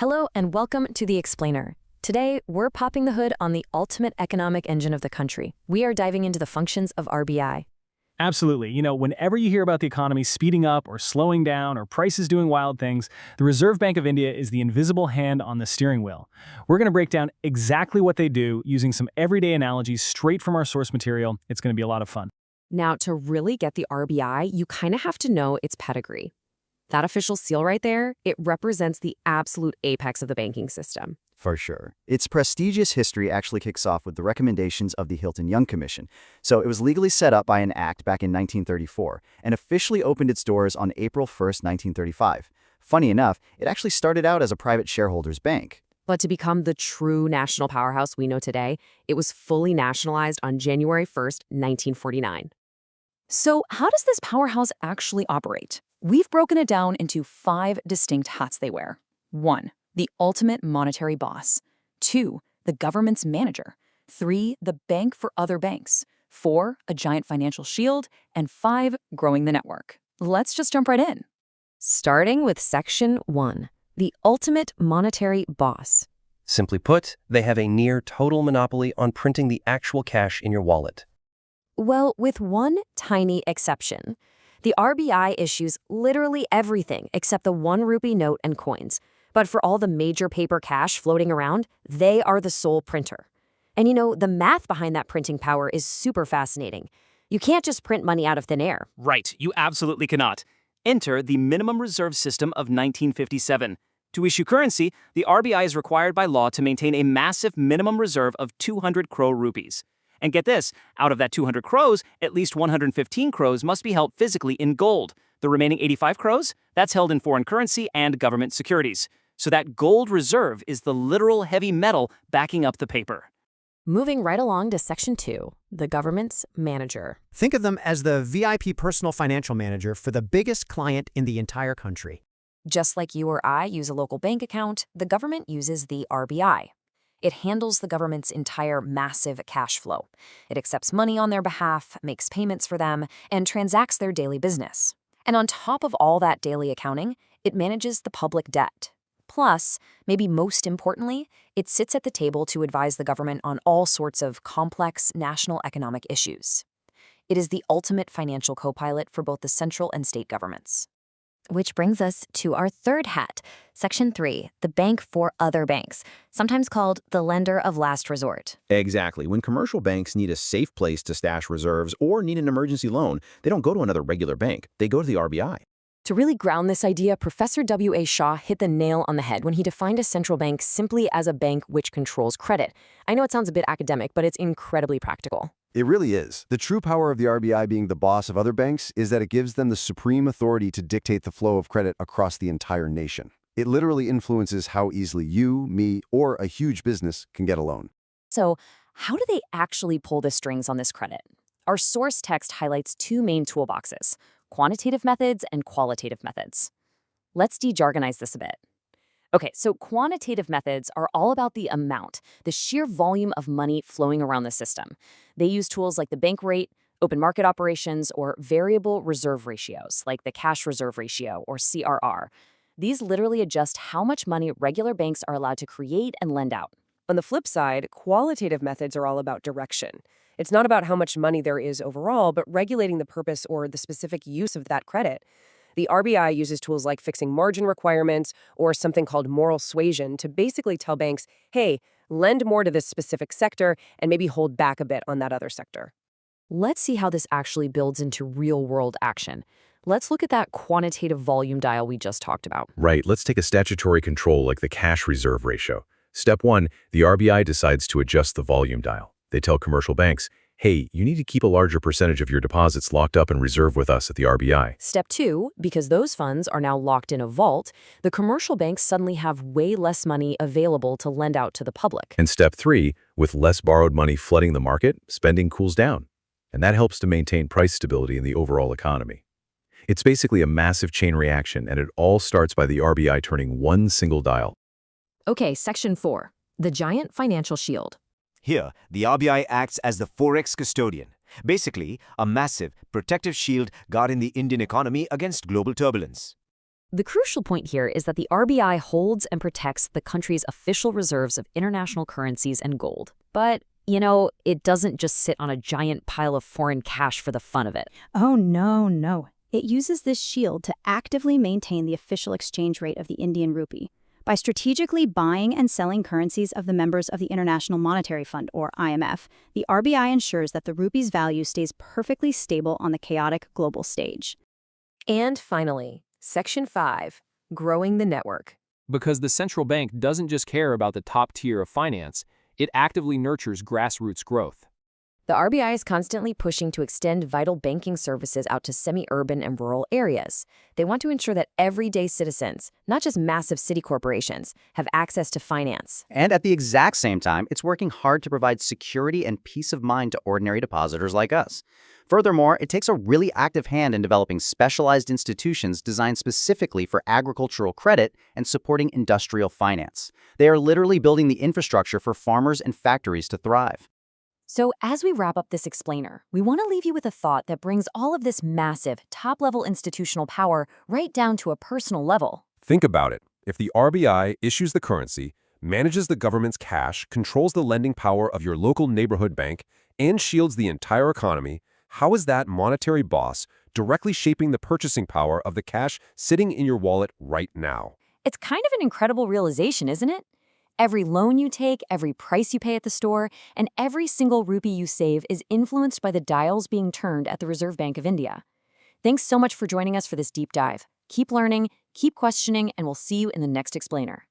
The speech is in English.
Hello and welcome to The Explainer. Today, we're popping the hood on the ultimate economic engine of the country. We are diving into the functions of RBI. Absolutely. Whenever you hear about the economy speeding up or slowing down or prices doing wild things, the Reserve Bank of India is the invisible hand on the steering wheel. We're going to break down exactly what they do using some everyday analogies straight from our source material. It's going to be a lot of fun. Now, to really get the RBI, you kind of have to know its pedigree. That official seal right there, it represents the absolute apex of the banking system. For sure. Its prestigious history actually kicks off with the recommendations of the Hilton-Young Commission. So it was legally set up by an act back in 1934 and officially opened its doors on April 1st, 1935. Funny enough, it actually started out as a private shareholders bank. But to become the true national powerhouse we know today, it was fully nationalized on January 1st, 1949. So how does this powerhouse actually operate? We've broken it down into 5 distinct hats they wear. 1. The ultimate monetary boss. 2. The government's manager. 3. The bank for other banks. 4. A giant financial shield. And 5. Growing the network. Let's just jump right in. Starting with Section 1, the ultimate monetary boss. Simply put, they have a near total monopoly on printing the actual cash in your wallet. Well, with one tiny exception. The RBI issues literally everything except the 1 rupee note and coins. But for all the major paper cash floating around, they are the sole printer. And the math behind that printing power is super fascinating. You can't just print money out of thin air. Right, you absolutely cannot. Enter the Minimum Reserve System of 1957. To issue currency, the RBI is required by law to maintain a massive minimum reserve of 200 crore rupees. And get this, out of that 200 crores, at least 115 crores must be held physically in gold. The remaining 85 crores, that's held in foreign currency and government securities. So that gold reserve is the literal heavy metal backing up the paper. Moving right along to Section 2, the government's manager. Think of them as the VIP personal financial manager for the biggest client in the entire country. Just like you or I use a local bank account, the government uses the RBI. It handles the government's entire massive cash flow. It accepts money on their behalf, makes payments for them, and transacts their daily business. And on top of all that daily accounting, it manages the public debt. Plus, maybe most importantly, it sits at the table to advise the government on all sorts of complex national economic issues. It is the ultimate financial co-pilot for both the central and state governments. Which brings us to our third hat, Section 3, the bank for other banks, sometimes called the lender of last resort. Exactly. When commercial banks need a safe place to stash reserves or need an emergency loan, they don't go to another regular bank. They go to the RBI. To really ground this idea, Professor W.A. Shaw hit the nail on the head when he defined a central bank simply as a bank which controls credit. I know it sounds a bit academic, but it's incredibly practical. It really is. The true power of the RBI being the boss of other banks is that it gives them the supreme authority to dictate the flow of credit across the entire nation. It literally influences how easily you, me, or a huge business can get a loan. So, how do they actually pull the strings on this credit? Our source text highlights 2 main toolboxes: quantitative methods and qualitative methods. Let's de-jargonize this a bit. Okay, so quantitative methods are all about the amount, the sheer volume of money flowing around the system. They use tools like the bank rate, open market operations, or variable reserve ratios, like the cash reserve ratio, or CRR. These literally adjust how much money regular banks are allowed to create and lend out. On the flip side, qualitative methods are all about direction. It's not about how much money there is overall, but regulating the purpose or the specific use of that credit. The RBI uses tools like fixing margin requirements or something called moral suasion to basically tell banks, hey, lend more to this specific sector and maybe hold back a bit on that other sector. Let's see how this actually builds into real-world action. Let's look at that quantitative volume dial we just talked about. Right, let's take a statutory control like the cash reserve ratio. Step 1, the RBI decides to adjust the volume dial. They tell commercial banks, hey, you need to keep a larger percentage of your deposits locked up in reserve with us at the RBI. Step 2, because those funds are now locked in a vault, the commercial banks suddenly have way less money available to lend out to the public. And step 3, with less borrowed money flooding the market, spending cools down. And that helps to maintain price stability in the overall economy. It's basically a massive chain reaction, and it all starts by the RBI turning one single dial. Okay, Section 4, the giant financial shield. Here, the RBI acts as the forex custodian, basically a massive protective shield guarding the Indian economy against global turbulence. The crucial point here is that the RBI holds and protects the country's official reserves of international currencies and gold. But, it doesn't just sit on a giant pile of foreign cash for the fun of it. Oh, no, no. It uses this shield to actively maintain the official exchange rate of the Indian rupee. By strategically buying and selling currencies of the members of the International Monetary Fund, or IMF, the RBI ensures that the rupee's value stays perfectly stable on the chaotic global stage. And finally, Section 5, growing the network. Because the central bank doesn't just care about the top tier of finance, it actively nurtures grassroots growth. The RBI is constantly pushing to extend vital banking services out to semi-urban and rural areas. They want to ensure that everyday citizens, not just massive city corporations, have access to finance. And at the exact same time, it's working hard to provide security and peace of mind to ordinary depositors like us. Furthermore, it takes a really active hand in developing specialized institutions designed specifically for agricultural credit and supporting industrial finance. They are literally building the infrastructure for farmers and factories to thrive. So as we wrap up this explainer, we want to leave you with a thought that brings all of this massive, top-level institutional power right down to a personal level. Think about it. If the RBI issues the currency, manages the government's cash, controls the lending power of your local neighborhood bank, and shields the entire economy, how is that monetary boss directly shaping the purchasing power of the cash sitting in your wallet right now? It's kind of an incredible realization, isn't it? Every loan you take, every price you pay at the store, and every single rupee you save is influenced by the dials being turned at the Reserve Bank of India. Thanks so much for joining us for this deep dive. Keep learning, keep questioning, and we'll see you in the next explainer.